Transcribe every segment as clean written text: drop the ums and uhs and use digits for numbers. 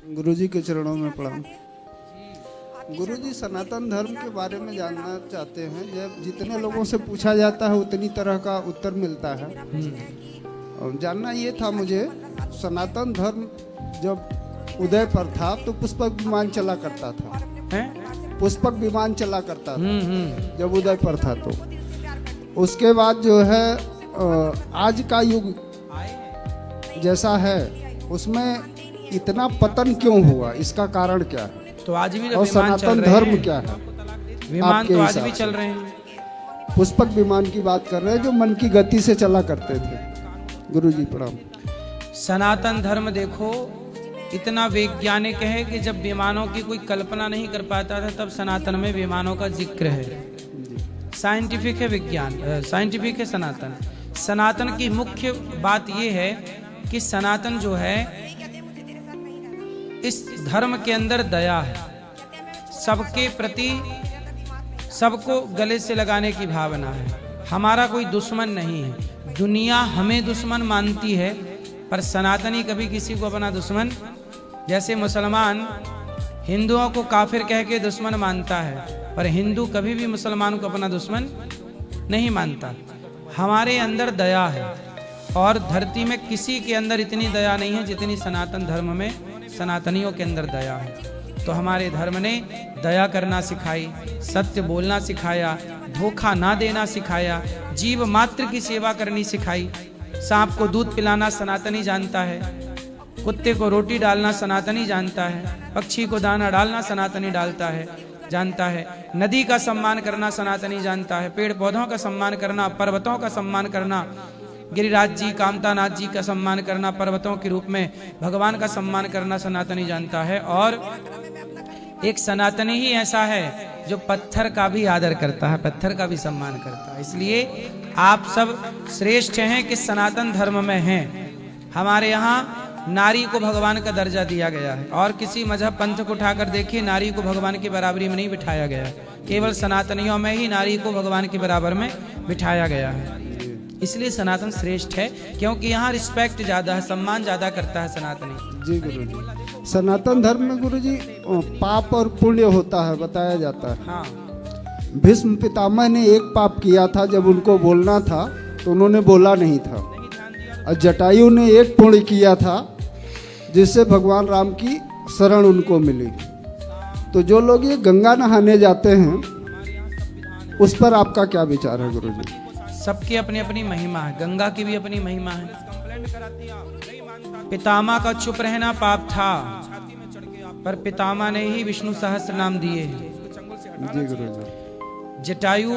गुरुजी के चरणों में प्रणाम। गुरुजी, सनातन धर्म के बारे में जानना चाहते हैं। जब जितने लोगों से पूछा जाता है उतनी तरह का उत्तर मिलता है। और जानना ये था मुझे, सनातन धर्म जब उदय पर था तो पुष्पक विमान चला करता था। पुष्पक विमान चला करता था जब उदय पर था। तो उसके बाद जो है आज का युग जैसा है उसमें इतना पतन क्यों हुआ, इसका कारण क्या है? तो आज भी और सनातन धर्म क्या है? विमान आपके तो आज हिसाब भी से। चल रहे हैं। पुष्पक विमान की बात कर रहे हैं जो मन की गति से चला करते थे। गुरुजी प्रणाम। सनातन धर्म देखो इतना वैज्ञानिक है कि जब विमानों की कोई कल्पना नहीं कर पाता था तब सनातन में विमानों का जिक्र है। साइंटिफिक है विज्ञान, साइंटिफिक है सनातन। सनातन की मुख्य बात यह है कि सनातन जो है इस धर्म के अंदर दया है, सबके प्रति सबको गले से लगाने की भावना है। हमारा कोई दुश्मन नहीं है। दुनिया हमें दुश्मन मानती है पर सनातनी कभी किसी को अपना दुश्मन, जैसे मुसलमान हिंदुओं को काफिर कह के दुश्मन मानता है पर हिंदू कभी भी मुसलमान को अपना दुश्मन नहीं मानता। हमारे अंदर दया है और धरती में किसी के अंदर इतनी दया नहीं है जितनी सनातन धर्म में सनातनियों के अंदर दया है। तो हमारे धर्म ने दया करना सिखाई, सत्य बोलना सिखाया, धोखा ना देना सिखाया, जीव मात्र की सेवा करनी सिखाई। सांप को दूध पिलाना सनातनी जानता है, कुत्ते को रोटी डालना सनातनी जानता है, पक्षी को दाना डालना सनातनी जानता है, नदी का सम्मान करना सनातनी जानता है, पेड़ पौधों का सम्मान करना, पर्वतों का सम्मान करना, गिरिराज जी कामतानाथ जी का सम्मान करना, पर्वतों के रूप में भगवान का सम्मान करना सनातनी जानता है। और एक सनातनी ही ऐसा है जो पत्थर का भी आदर करता है, पत्थर का भी सम्मान करता है। इसलिए आप सब श्रेष्ठ हैं कि सनातन धर्म में हैं। हमारे यहाँ नारी को भगवान का दर्जा दिया गया है और किसी मजहब पंथ को उठाकर देखिए नारी को भगवान की बराबरी में नहीं बिठाया गया है। केवल सनातनियों में ही नारी को भगवान के बराबर में बिठाया गया है। इसलिए सनातन श्रेष्ठ है क्योंकि यहाँ रिस्पेक्ट ज्यादा है, सम्मान ज्यादा करता है सनातनी। जी गुरुजी, सनातन धर्म में गुरुजी पाप और पुण्य होता है, बताया जाता है। हाँ, भीष्म पितामह ने एक पाप किया था, जब उनको बोलना था तो उन्होंने बोला नहीं था। और जटायु ने एक पुण्य किया था जिससे भगवान राम की शरण उनको मिली। तो जो लोग ये गंगा नहाने जाते हैं उस पर आपका क्या विचार है गुरुजी? सबकी अपनी अपनी महिमा है, गंगा की भी अपनी महिमा है। पितामह का चुप रहना पाप था पर पितामह ने ही विष्णु सहस्त्र नाम दिए हैं। जी गुरुजी। जटायु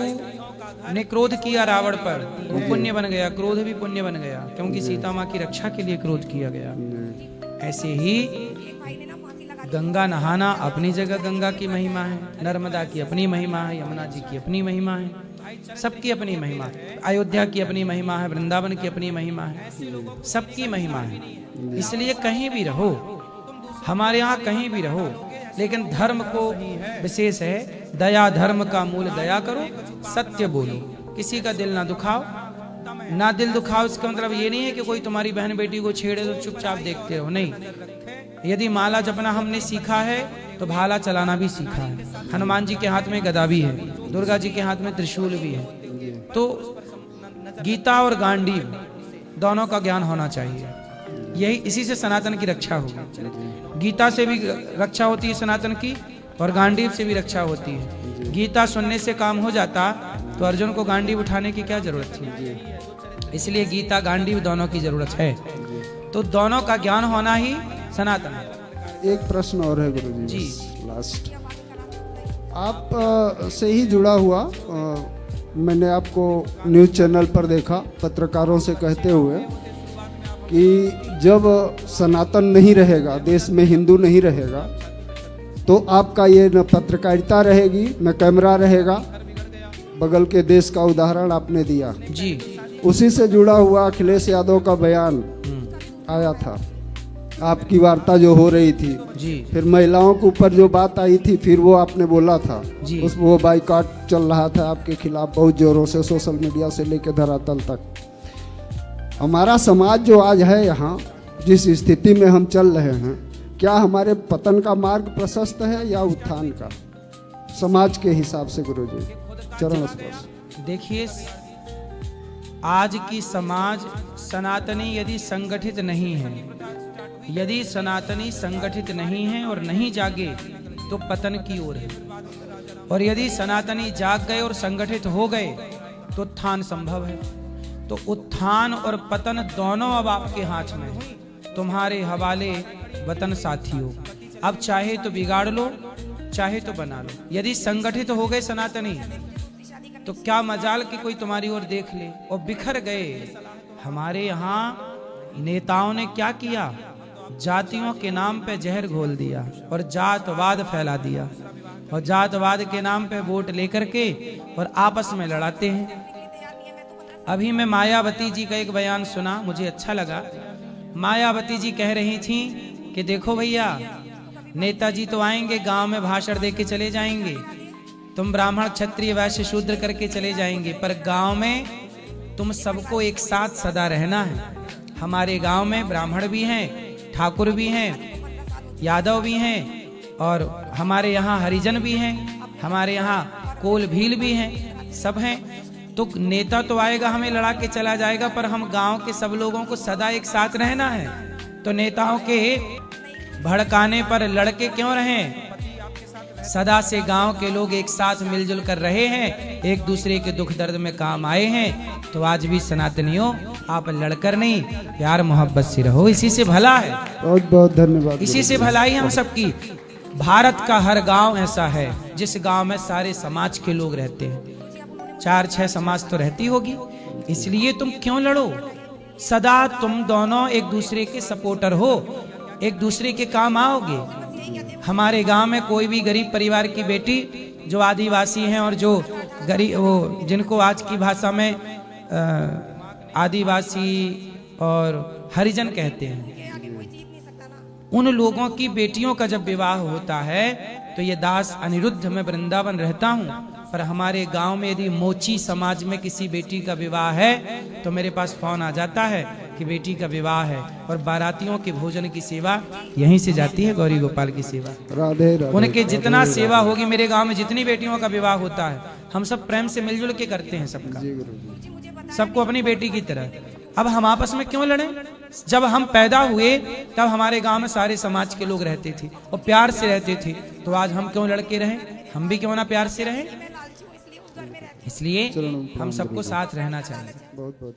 ने क्रोध किया रावण पर, वो पुण्य बन गया, क्रोध भी पुण्य बन गया क्योंकि सीता माँ की रक्षा के लिए क्रोध किया गया। ऐसे ही गंगा नहाना अपनी जगह गंगा की महिमा है, नर्मदा की अपनी महिमा है, यमुना जी की अपनी महिमा है, सबकी अपनी महिमा है। अयोध्या की अपनी महिमा है, वृंदावन की अपनी महिमा है, सबकी महिमा है। इसलिए कहीं भी रहो, हमारे यहाँ कहीं भी रहो, लेकिन धर्म को विशेष है, दया धर्म का मूल दया करो, सत्य बोलो, किसी का दिल ना दुखाओ। ना दिल दुखाओ इसका मतलब ये नहीं है कि कोई तुम्हारी बहन बेटी को छेड़े तो चुपचाप देखते रहो, नहीं। यदि माला जपना हमने सीखा है तो भाला चलाना भी सीखा है। हनुमान जी के हाथ में गदा भी है, दुर्गा जी के हाथ में त्रिशूल भी है। तो गीता और गांडीव दोनों का ज्ञान होना चाहिए, यही इसी से सनातन की रक्षा होगी। गीता से भी रक्षा होती है सनातन की और गांडीव से भी रक्षा होती है। गीता सुनने से काम हो जाता तो अर्जुन को गांडीव उठाने की क्या जरूरत थी? इसलिए गीता गांडीव दोनों की जरूरत है। तो दोनों का ज्ञान होना ही सनातन है। एक प्रश्न और है गुरुजी जी। लास्ट, आप से ही जुड़ा हुआ मैंने आपको न्यूज़ चैनल पर देखा पत्रकारों से कहते हुए कि जब सनातन नहीं रहेगा, देश में हिंदू नहीं रहेगा, तो आपका ये न पत्रकारिता रहेगी न कैमरा रहेगा। बगल के देश का उदाहरण आपने दिया जी। उसी से जुड़ा हुआ अखिलेश यादव का बयान आया था, आपकी वार्ता जो हो रही थी जी। फिर महिलाओं के ऊपर जो बात आई थी, फिर वो आपने बोला था जी। वो बाइकआउट चल रहा था आपके खिलाफ बहुत जोरों से, सोशल मीडिया से लेकर धरातल तक। हमारा समाज जो आज है यहाँ जिस स्थिति में हम चल रहे हैं, क्या हमारे पतन का मार्ग प्रशस्त है या उत्थान का, समाज के हिसाब से गुरुजी? चरण स्पर्श। देखिए, आज की समाज सनातनी यदि संगठित नहीं है, यदि सनातनी संगठित नहीं है और नहीं जागे तो पतन की ओर है, और यदि सनातनी जाग गए और संगठित हो गए तो उत्थान संभव है। तो उत्थान और पतन दोनों अब आपके हाथ में है, तुम्हारे हवाले वतन साथियों। अब चाहे तो बिगाड़ लो, चाहे तो बना लो। यदि संगठित हो गए सनातनी तो क्या मजाल कि कोई तुम्हारी ओर देख ले, और बिखर गए। हमारे यहाँ नेताओं ने क्या किया, जातियों के नाम पे जहर घोल दिया और जातवाद फैला दिया, और जातवाद के नाम पे वोट लेकर के और आपस में लड़ाते हैं। अभी मैं मायावती जी का एक बयान सुना, मुझे अच्छा लगा। मायावती जी कह रही थी कि देखो भैया, नेताजी तो आएंगे, गांव में भाषण दे के चले जाएंगे, तुम ब्राह्मण क्षत्रिय वैश्य शूद्र करके चले जाएंगे, पर गांव में तुम सबको एक साथ सदा रहना है। हमारे गांव में ब्राह्मण भी हैं, ठाकुर भी हैं, यादव भी हैं, और हमारे यहाँ हरिजन भी हैं, हमारे यहाँ कोल भील भी हैं, सब हैं। तो नेता तो आएगा, हमें लड़ा के चला जाएगा, पर हम गांव के सब लोगों को सदा एक साथ रहना है। तो नेताओं के भड़काने पर लड़के क्यों रहें? सदा से गांव के लोग एक साथ मिलजुल कर रहे हैं, एक दूसरे के दुख दर्द में काम आए हैं। तो आज भी सनातनियों, आप लड़कर नहीं, प्यार मोहब्बत से रहो, इसी से भला है। बहुत बहुत धन्यवाद। इसी से भलाई हम सबकी। भारत का हर गांव ऐसा है जिस गांव में सारे समाज के लोग रहते हैं, 4-6 समाज तो रहती होगी। इसलिए तुम क्यों लड़ो? सदा तुम दोनों एक दूसरे के सपोर्टर हो, एक दूसरे के काम आओगे। हमारे गांव में कोई भी गरीब परिवार की बेटी जो आदिवासी हैं और जो गरीब, वो जिनको आज की भाषा में आदिवासी और हरिजन कहते हैं, उन लोगों की बेटियों का जब विवाह होता है तो ये दास अनिरुद्ध, मैं वृंदावन रहता हूँ, पर हमारे गांव में यदि मोची समाज में किसी बेटी का विवाह है तो मेरे पास फोन आ जाता है कि बेटी का विवाह है, और बारातियों के भोजन की सेवा यहीं से जाती है, गौरी गोपाल की सेवा। राधे राधे। उनके जितना सेवा होगी, मेरे गांव में जितनी बेटियों का विवाह होता है, हम सब प्रेम से मिलजुल के करते हैं सबका, सबको अपनी बेटी की तरह। अब हम आपस में क्यों लड़ें? जब हम पैदा हुए तब हमारे गांव में सारे समाज के लोग रहते थे और प्यार से रहते थे, तो आज हम क्यों लड़के रहें? हम भी क्यों ना प्यार से रहें? इसलिए हम सबको साथ रहना चाहिए। बहुत बहुत